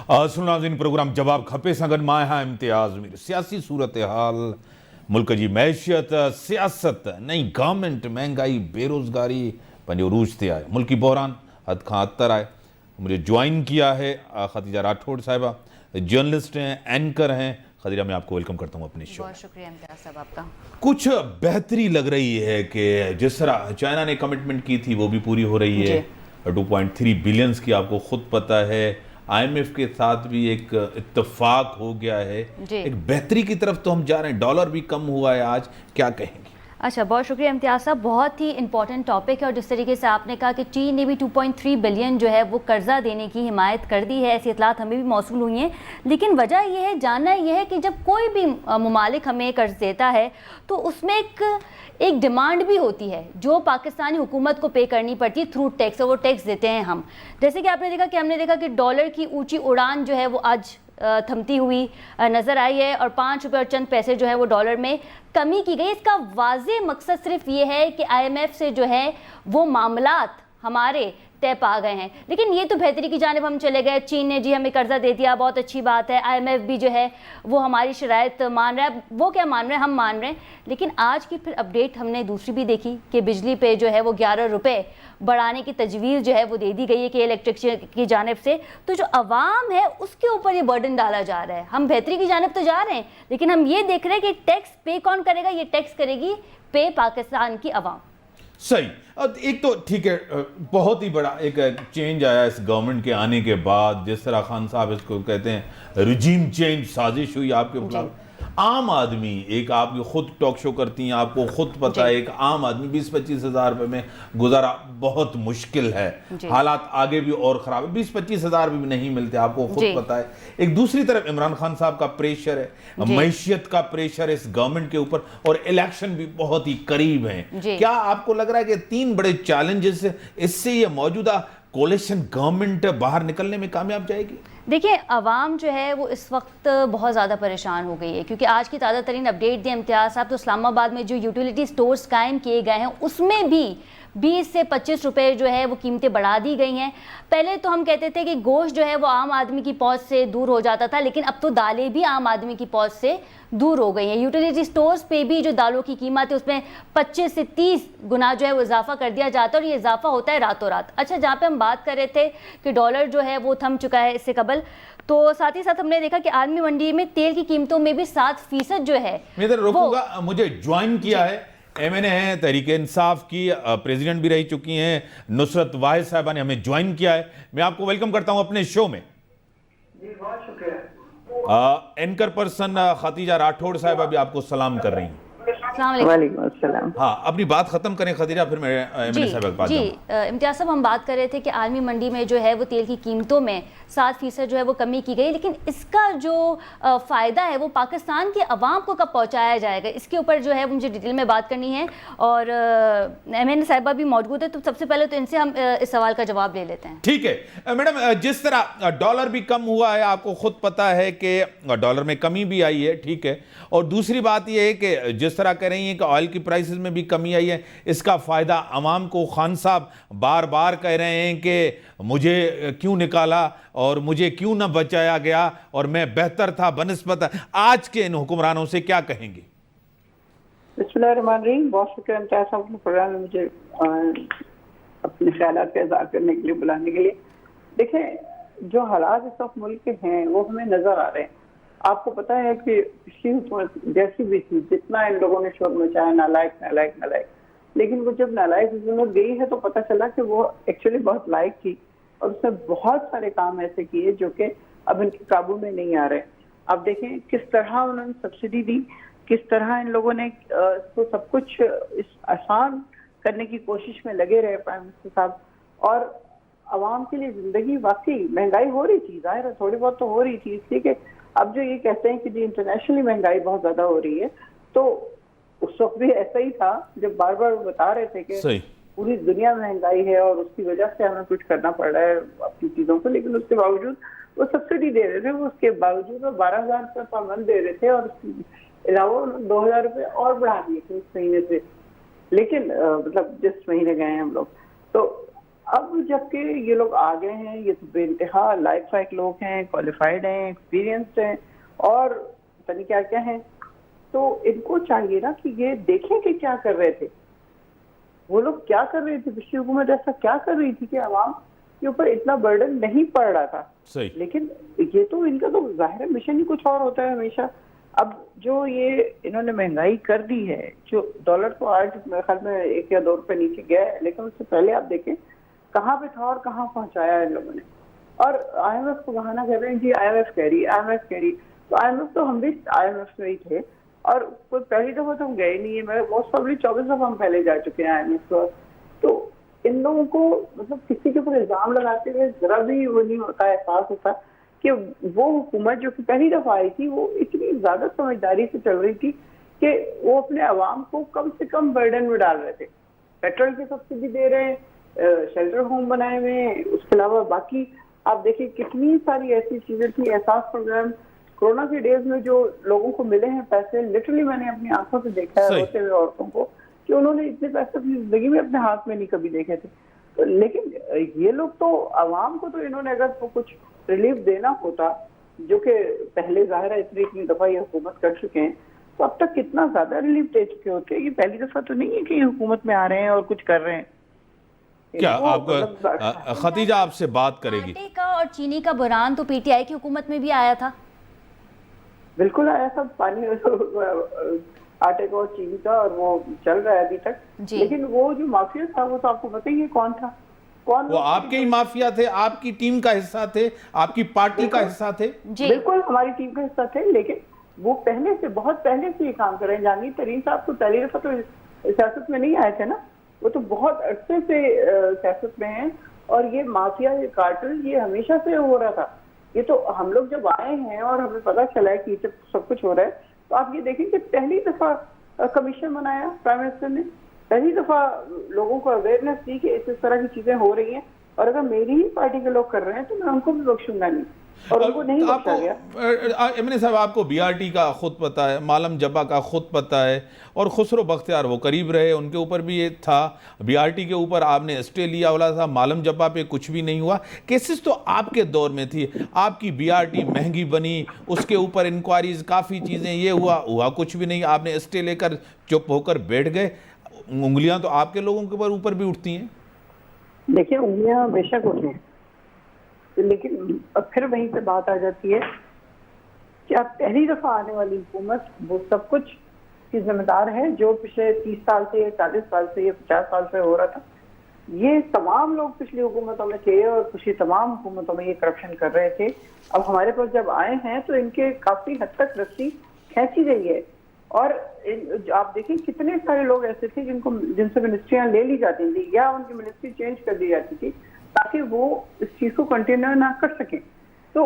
सुनाज़िन programme जवाब खपे सगन मां है इम्तियाज़ मीर सियासी सूरत हाल मुल्क जी मैशियत सियासत नई गवर्नमेंट महंगाई बेरोज़गारी पंहिंजे उरूज ते आहे मुल्की बहरान हद खां अतर आहे। मुझे ज्वाइन किया है खदीजा राठौड़ साहिबा, जर्नलिस्ट हैं, एंकर हैं। खदीजा मैं आपको वेलकम करता हूँ अपने शो। बहुत शुक्रिया इम्तियाज़ साहब आपका। कुछ बेहतरी लग रही है कि जिस तरह चाइना ने कमिटमेंट की थी वो भी पूरी हो रही है। 2.3 बिलियन की आपको खुद पता है। IMF के साथ भी एक इत्तेफाक हो गया है, एक बेहतरी की तरफ तो हम जा रहे हैं। डॉलर भी कम हुआ है आज, क्या कहेंगे? अच्छा, बहुत शुक्रिया इम्तियाज़ साहब। बहुत ही इंपॉर्टेंट टॉपिक है और जिस तरीके से आपने कहा कि चीन ने भी 2.3 बिलियन जो है वो कर्जा देने की हिमायत कर दी है, ऐसी इतलात हमें भी मौसूल हुई हैं। लेकिन वजह यह है, जानना यह है कि जब कोई भी मुमालिक हमें कर्ज देता है तो उसमें एक डिमांड भी होती है जो पाकिस्तानी हुकूमत को पे करनी पड़ती है थ्रू टैक्स, और वो टैक्स देते हैं हम। जैसे कि आपने देखा कि हमने देखा कि डॉलर की ऊंची उड़ान जो है वो आज थमती हुई नज़र आई है और 5 रुपये और चंद पैसे जो है वो डॉलर में कमी की गई। इसका वाज़े मकसद सिर्फ ये है कि IMF से जो है वो मामलात हमारे तय पा गए हैं। लेकिन ये तो बेहतरी की जानिब हम चले गए। चीन ने जी हमें कर्जा दे दिया, बहुत अच्छी बात है। IMF भी जो है वो हमारी शराइत मान रहा है। वो क्या मान रहे हैं, हम मान रहे हैं। लेकिन आज की फिर अपडेट हमने दूसरी भी देखी कि बिजली पे जो है वो 11 रुपये बढ़ाने की तजवीज़ जो है वो दे दी गई है कि इलेक्ट्रिक की जानिब से। तो जो अवाम है उसके ऊपर ये बर्डन डाला जा रहा है। हम बेहतरी की जानिब तो जा रहे हैं, लेकिन हम ये देख रहे हैं कि टैक्स पे कौन करेगा? ये टैक्स करेगी पे पाकिस्तान की अवाम। सही। एक तो ठीक है, बहुत ही बड़ा एक चेंज आया इस गवर्नमेंट के आने के बाद। जिस तरह खान साहब इसको कहते हैं रिजीम चेंज, साजिश हुई आपके खिलाफ। आम आदमी, एक आपकी खुद टॉक शो करती हैं, आपको खुद पता है एक आम आदमी 20-25 हज़ार रुपये में गुजारा बहुत मुश्किल है। हालात आगे भी और ख़राब है, 20-25 हज़ार भी नहीं मिलते, आपको खुद पता है। एक दूसरी तरफ इमरान खान साहब का प्रेशर है, मैशियत का प्रेशर इस गवर्नमेंट के ऊपर, और इलेक्शन भी बहुत ही करीब हैं। क्या आपको लग रहा है कि 3 बड़े चैलेंजेस इससे ये मौजूदा कोalition गवर्नमेंट बाहर निकलने में कामयाब जाएगी? देखिए, अवाम जो है वो इस वक्त बहुत ज़्यादा परेशान हो गई है, क्योंकि आज की ताज़ा तरीन अपडेट दी इम्तियाज़ साहब, तो इस्लामाबाद में जो यूटिलिटी स्टोर्स कायम किए गए हैं उसमें भी 20 से 25 रुपये जो है वो कीमतें बढ़ा दी गई हैं। पहले तो हम कहते थे कि गोश्त जो है वो आम आदमी की पहुंच से दूर हो जाता था, लेकिन अब तो दालें भी आम आदमी की पहुंच से दूर हो गई हैं। यूटिलिटी स्टोर्स पे भी जो दालों की कीमत है उसमें 25 से 30 गुना जो है वो इजाफा कर दिया जाता है, और ये इजाफा होता है रातों रात। अच्छा, जहाँ पे हम बात कर रहे थे कि डॉलर जो है वो थम चुका है इससे कबल, तो साथ ही साथ हमने देखा कि आलमी मंडी में तेल की कीमतों में भी 7% जो है। मैं इधर रोकूंगा, मुझे ज्वाइन किया है MNA है, तहरीक इंसाफ की प्रेसिडेंट भी रह चुकी हैं नुसरत वाहिद साहबा ने हमें ज्वाइन किया है। मैं आपको वेलकम करता हूं अपने शो में। जी, बहुत शुक्रिया। एंकर पर्सन खदीजा राठौड़ साहबा भी आपको सलाम कर रही हैं। वालेकुम अस्सलाम। हाँ, अपनी बात खत्म करें खदीजा, फिर मैं MNA साहब के पास जाऊंगा। इम्तियाज़ साहब, हम बात कर रहे थे कि आलमी मंडी में जो है वो तेल की कीमतों में 7% जो है वो कमी की गई, लेकिन इसका जो फ़ायदा है वो पाकिस्तान की अवाम को कब पहुंचाया जाएगा, इसके ऊपर जो है वो मुझे डिटेल में बात करनी है। और MNA साहिबा भी मौजूद है, तो सबसे पहले तो इनसे हम इस सवाल का जवाब ले लेते हैं। ठीक है मैडम, जिस तरह डॉलर भी कम हुआ है, आपको खुद पता है कि डॉलर में कमी भी आई है, ठीक है। और दूसरी बात यह है कि जिस तरह कह रही हैं कि ऑयल की प्राइसेस में भी कमी आई है, इसका फ़ायदा अवाम को। खान साहब बार बार कह रहे हैं कि मुझे क्यों निकाला और मुझे क्यों न बचाया गया और मैं बेहतर था बनिस्बत आज के इन हुक्मरानों से, क्या कहेंगे? बिस्मिल्लाहिर्रहमानिर्रहीम। बहुत शुक्रिया इम्तियाज़ साहब के प्रोग्राम में मुझे अपने ख्यालात का इज़हार करने के लिए, बुलाने के लिए। देखें, जो हालात इस वक्त मुल्क के हैं वो हमें नजर आ रहे हैं। आपको पता है कि पिछली हुकूमत जैसी भी थी, जितना इन लोगों ने शोर मचाया, नालायक नालायक नालायक, लेकिन वो जब नालायक हुकूमत गई है तो पता चला कि वो एक्चुअली बहुत लायक थी, और उसने बहुत सारे काम ऐसे किए जो कि अब इनके काबू में नहीं आ रहे। अब देखें किस तरह उन्होंने सब्सिडी दी, किस तरह इन लोगों ने इसको सब कुछ इस आसान करने की कोशिश में लगे रहे प्राइम मिनिस्टर साहब। और आवाम के लिए जिंदगी, वाकई महंगाई हो रही थी, जाहिर है थोड़ी बहुत तो हो रही थी, इसलिए कि अब जो ये कहते हैं कि जी इंटरनेशनली महंगाई बहुत ज्यादा हो रही है, तो उस वक्त भी ऐसा ही था जब बार बार वो बता रहे थे कि पूरी दुनिया में महंगाई है और उसकी वजह से हमें कुछ करना पड़ रहा है अपनी चीजों को, लेकिन उसके बावजूद वो सब्सिडी दे रहे थे। वो उसके बावजूद वो 12,000 रुपये पर मंथ दे रहे थे, और उसके अलावा 2,000 रुपये और बढ़ा दिए थे इस महीने से, लेकिन मतलब जिस महीने गए हैं हम लोग। तो अब जबकि ये लोग आ गए हैं, ये तो बेइंतहा लायक लोग हैं, क्वालिफाइड हैं, एक्सपीरियंस्ड हैं और पता नहीं क्या क्या हैं, तो इनको चाहिए ना कि ये देखें कि क्या कर रहे थे वो लोग, क्या कर रहे थे पिछली हुकूमत, ऐसा क्या कर रही थी कि आवाम के ऊपर इतना बर्डन नहीं पड़ रहा था। सही। लेकिन ये तो इनका तो जाहिर है मिशन ही कुछ और होता है हमेशा। अब जो ये इन्होंने महंगाई कर दी है, जो डॉलर तो आज मेरे ख्याल में 1 या 2 रुपए नीचे गया है, लेकिन उससे पहले आप देखें कहाँ पे था और कहाँ पहुंचाया है इन लोगों ने। और IMF को बहाना कर रहे हैं जी, IMF कह रही, IMF कह रही। तो IMF तो हम भी IMF में ही थे और कोई पहली दफा तो हम गए नहीं है, मैं मोस्ट प्रॉब्ली 24 दफा हम पहले जा चुके हैं IMF को। तो इन लोगों को मतलब किसी के ऊपर इल्जाम लगाते हुए जरा भी वो नहीं होता, एहसास होता कि वो हुकूमत जो कि पहली दफा आई थी वो इतनी ज्यादा समझदारी से चल रही थी कि वो अपने अवाम को कम से कम बर्डन में डाल रहे थे। पेट्रोल की सब्सिडी दे रहे हैं, शेल्टर होम बनाए हुए हैं, उसके अलावा बाकी आप देखिए कितनी सारी ऐसी चीजें थी। एहसास प्रोग्राम कोरोना के डेज में जो लोगों को मिले हैं पैसे, लिटरली मैंने अपनी आंखों से देखा है रोते हुए औरतों को कि उन्होंने इतने पैसे अपनी जिंदगी में अपने हाथ में नहीं कभी देखे थे। तो लेकिन ये लोग तो अवाम को तो इन्होंने अगर तो कुछ रिलीफ देना होता, जो कि पहले जाहिर है इतनी दफा ये हुकूमत कर चुके हैं, तो अब तक कितना ज्यादा रिलीफ दे चुके होते। ये पहली दफा तो नहीं है कि हुकूमत में आ रहे हैं और कुछ कर रहे हैं। क्या आप खतीजा आपसे बात करेगी? आटे का और चीनी का बुरान तो PTI की हुकूमत में भी आया था। बिल्कुल आया, सब पानी आटे का और चीनी का, और वो चल रहा है अभी तक। लेकिन वो जो माफिया था वो तो आपको पता ही है कौन था। कौन? वो आपके ही माफिया थे, आपकी टीम का हिस्सा थे, आपकी पार्टी का हिस्सा थे। बिल्कुल हमारी टीम का हिस्सा थे, लेकिन वो पहले से, बहुत पहले से ये काम कर रहे हैं। जहांगीर तरीन साहब तो पहली दफा तो सियासत में नहीं आए थे ना, वो तो बहुत अरसे से सियासत में हैं। और ये माफिया, ये कार्टेल, ये हमेशा से हो रहा था। ये तो हम लोग जब आए हैं और हमें पता चला है कि ये सब कुछ हो रहा है, तो आप ये देखें कि पहली दफा कमीशन बनाया प्राइम मिनिस्टर ने, पहली दफा लोगों को अवेयरनेस दी कि इस तरह की चीजें हो रही हैं, और अगर मेरी ही पार्टी के लोग कर रहे हैं तो मैं उनको भी बख्शूंगा नहीं, और उनको नहीं बख्शा गया। एमएनए साहब, आपको BRT का खुद पता है, मालम जब्बा का खुद पता है, और खुसरो बख्तियार वो करीब रहे, उनके ऊपर भी ये था। BRT के ऊपर आपने स्टे लिया वाला था, मालम जब्बा पे कुछ भी नहीं हुआ। केसेस तो आपके दौर में थी, आपकी BRT महंगी बनी, उसके ऊपर इंक्वायरीज, काफ़ी चीज़ें, ये हुआ कुछ भी नहीं, आपने स्टे लेकर चुप होकर बैठ गए। उंगलियां तो आपके लोगों के ऊपर भी उठती हैं। देखिए उंगलियां बेशक उठी हैं, लेकिन अब फिर वहीं पे बात आ जाती है कि अब पहली दफा आने वाली हुकूमत वो सब कुछ की जिम्मेदार है जो पिछले 30 साल से, 40 साल से, 50 साल से हो रहा था। ये तमाम लोग पिछली हुकूमतों में थे और पिछली तमाम हुकूमतों में ये करप्शन कर रहे थे। अब हमारे पास जब आए हैं तो इनके काफी हद तक रस्सी खींची गई है, और आप देखें कितने सारे लोग ऐसे थे जिनसे मिनिस्ट्रियां ले ली जाती थी या उनकी मिनिस्ट्री चेंज कर दी जाती थी ताकि वो इस चीज को कंटिन्यू ना कर सकें। तो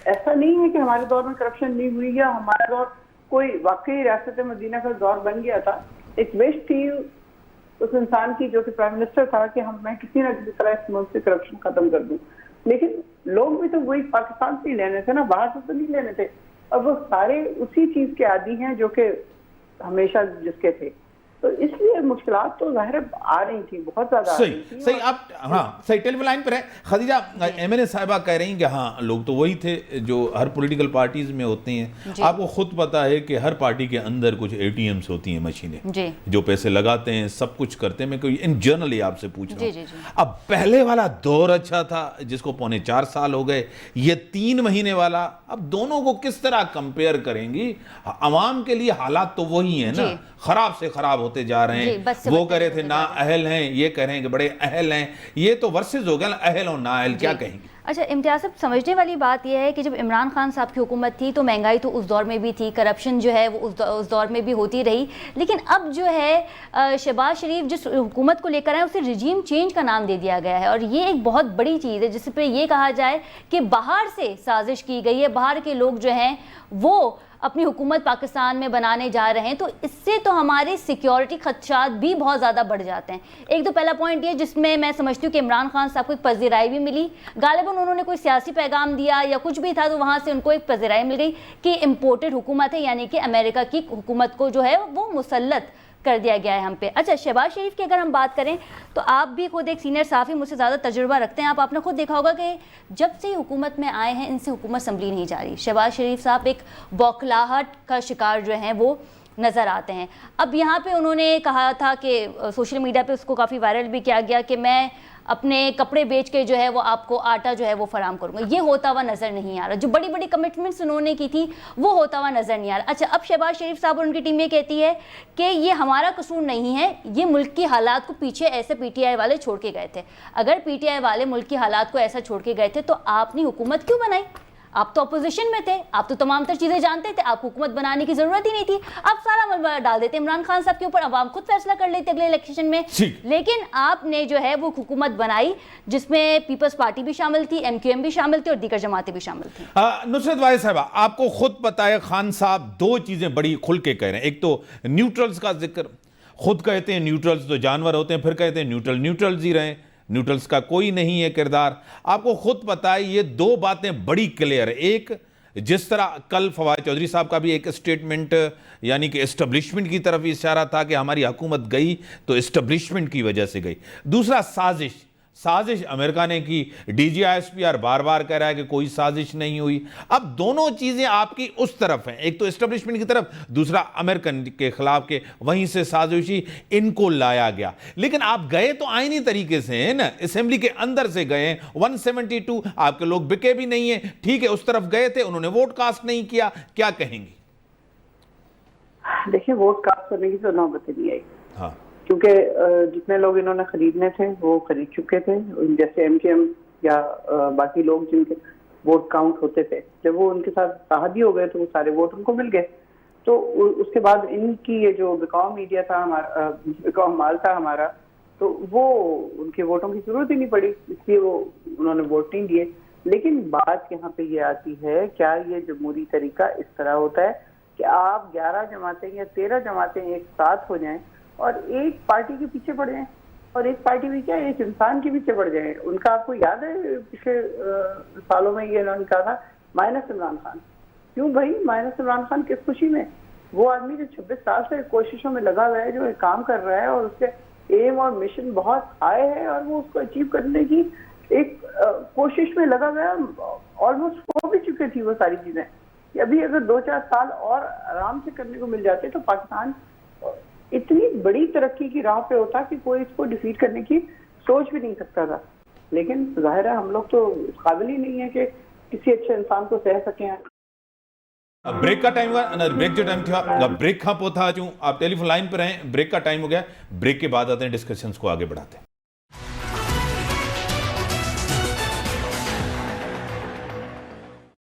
ऐसा नहीं है कि हमारे दौर में करप्शन नहीं हुई, या हमारा दौर कोई वाकई रियासत मदीना का दौर बन गया था। एक विश थी उस इंसान की जो कि प्राइम मिनिस्टर था कि मैं किसी ना किसी तरह इस मुल्क से करप्शन खत्म कर दूं, लेकिन लोग भी तो वही पाकिस्तान से ही लेने थे ना, बाहर से तो नहीं लेने थे। अब वो सारे उसी चीज के आदी हैं जो कि हमेशा जिसके थे, तो इसलिए मुश्किलात तो जाहिर आ रही थी, बहुत ज्यादा सही। आप हाँ सही, टेलीफोन लाइन पर है खदीजा। एमएनए साहिबा कह रही हैं कि हाँ लोग तो वही थे जो हर पॉलिटिकल पार्टीज में होते हैं। आपको खुद पता है कि हर पार्टी के अंदर कुछ ATMs होती हैं, मशीनें जो पैसे लगाते हैं, सब कुछ करते हैं। मैं कोई इन जनरली आपसे पूछ रहा हूँ। अब पहले वाला दौर अच्छा था जिसको 4.25 साल हो गए, ये 3 महीने वाला, अब दोनों को किस तरह कंपेयर करेंगी? अवाम के लिए हालात तो वही है ना, खराब से खराब होते जा रहे हैं। वो कह रहे थे ना अहल हैं, ये कह रहे हैं कि बड़े अहल हैं। ये तो वर्सेस हो गया अहल और ना अहल, क्या कहेंगे? अच्छा इम्तियाज़ साहब, समझने वाली बात यह है कि जब इमरान खान साहब की हुकूमत थी तो महंगाई तो उस दौर में भी थी, करप्शन जो है वो उस दौर में भी होती रही, लेकिन अब जो है शहबाज शरीफ जिस हुकूमत को लेकर आए उसे रिजीम चेंज का नाम दे दिया गया है। और ये एक बहुत बड़ी चीज़ है जिस पे ये कहा जाए कि बाहर से साजिश की गई है, बाहर के लोग जो हैं वो अपनी हुकूमत पाकिस्तान में बनाने जा रहे हैं। तो इससे तो हमारे सिक्योरिटी खदशात भी बहुत ज़्यादा बढ़ जाते हैं। एक तो पहला पॉइंट ये जिसमें मैं समझती हूँ कि इमरान खान साहब को एक पज़ीराई भी मिली, गालिबन उन्होंने कोई सियासी पैगाम दिया या कुछ भी था तो वहाँ से उनको एक पज़ीराई मिल गई कि इम्पोर्टेड हुकूमत है, यानी कि अमेरिका की हुकूमत को जो है वो मुसल्लत कर दिया गया है हम पे। अच्छा, शहबाज शरीफ की अगर हम बात करें तो आप भी खुद एक सीनियर साफ़ी, मुझसे ज़्यादा तजुर्बा रखते हैं, आपने खुद देखा होगा कि जब से हुकूमत में आए हैं इनसे हुकूमत संभली नहीं जा रही। शहबाज शरीफ साहब एक बौखलाहट का शिकार जो हैं वो नज़र आते हैं। अब यहाँ पे उन्होंने कहा था कि सोशल मीडिया पे उसको काफ़ी वायरल भी किया गया कि मैं अपने कपड़े बेच के जो है वो आपको आटा जो है वो फराम करूंगा। ये होता हुआ नज़र नहीं आ रहा। जो बड़ी बड़ी कमिटमेंट्स उन्होंने की थी वो होता हुआ नज़र नहीं आ रहा। अच्छा, अब शहबाज शरीफ साहब और उनकी टीम ये कहती है कि ये हमारा कसूर नहीं है, ये मुल्क की हालात को पीछे ऐसे पीटीआई वाले छोड़ के गए थे। अगर पीटीआई वाले मुल्क की हालात को ऐसा छोड़ के गए थे तो आपने हुकूमत क्यों बनाई? आप तो अपोजिशन में थे, आप तो तमाम तर चीज़ें जानते थे, आप हुकूमत बनाने की ज़रूरत ही नहीं थी। आप सारा मलबा डाल देते इमरान खान साहब के ऊपर, अवाम खुद फैसला कर लेते अगले इलेक्शन में। लेकिन आपने जो है वो हुकूमत बनाई जिसमें पीपल्स पार्टी भी शामिल थी, MQM भी शामिल थी और दीगर जमातें भी शामिल थी। नुसरत वाहिद साहबा, आपको खुद पता है खान साहब दो चीज़ें बड़ी खुल के कह रहे हैं। एक तो न्यूट्रल्स का जिक्र, खुद कहते हैं न्यूट्रल्स तो जानवर होते हैं, फिर कहते हैं न्यूट्रल्स ही रहे, न्यूट्रल्स का कोई नहीं है किरदार। आपको खुद पता है ये दो बातें बड़ी क्लियर है। एक, जिस तरह कल फवाद चौधरी साहब का भी एक स्टेटमेंट यानी कि एस्टेब्लिशमेंट की तरफ इशारा था कि हमारी हुकूमत गई तो एस्टेब्लिशमेंट की वजह से गई। दूसरा, साजिश अमेरिका ने की, DGISPR बार बार कह रहा है कि कोई साजिश नहीं हुई। अब दोनों चीजें आपकी उस तरफ हैं, एक तो एस्टेब्लिशमेंट की तरफ, दूसरा अमेरिकन के खिलाफ के वहीं से साजिशी इनको लाया गया। लेकिन आप गए तो आईनी तरीके से हैं ना, असेंबली के अंदर से गए। 172 आपके लोग बिके भी नहीं है, ठीक है, उस तरफ गए थे, उन्होंने वोट कास्ट नहीं किया, क्या कहेंगी? देखिए, वोट कास्ट करने की तो नौबत नहीं आई। हाँ, क्योंकि जितने लोग इन्होंने खरीदने थे वो खरीद चुके थे। जैसे MQM या बाकी लोग जिनके वोट काउंट होते थे, जब वो उनके साथ शादी हो गए तो वो सारे वोट उनको मिल गए। तो उसके बाद इनकी ये जो बिकाऊ मीडिया था हमारा, बिकाऊ माल था हमारा, तो वो उनके वोटों की जरूरत ही नहीं पड़ी, इसलिए वो उन्होंने वोट नहीं दिए। लेकिन बात यहाँ पे ये आती है, क्या ये जमहूरी तरीका इस तरह होता है कि आप 11 जमातें या 13 जमातें एक साथ हो जाएं और एक पार्टी के पीछे पड़ जाएं, और एक पार्टी भी क्या, एक इंसान के पीछे पड़ जाएं? उनका आपको याद है पिछले सालों में ये इन्होंने कहा था माइनस इमरान खान। क्यों भाई माइनस इमरान खान? किस खुशी में? वो आदमी जो 26 साल से कोशिशों में लगा हुआ है, जो काम कर रहा है और उसके एम और मिशन बहुत हाई है और वो उसको अचीव करने की एक कोशिश में लगा हुआ है। ऑलमोस्ट हो भी चुकी थी वो सारी चीजें। अभी अगर 2-4 साल और आराम से करने को मिल जाते तो पाकिस्तान इतनी बड़ी तरक्की की राह पे होता कि कोई इसको डिफीट करने की सोच भी नहीं सकता था। लेकिन जाहिर है हम लोग तो इस काबिल ही नहीं है कि किसी अच्छे इंसान को सह सकें। ब्रेक का टाइम हुआ, ब्रेक जो टाइम था, ब्रेक खां पोथा चूं आप टेलीफोन लाइन पर हैं, ब्रेक का टाइम हो गया, ब्रेक के बाद आते हैं, डिस्कशंस को आगे बढ़ाते हैं।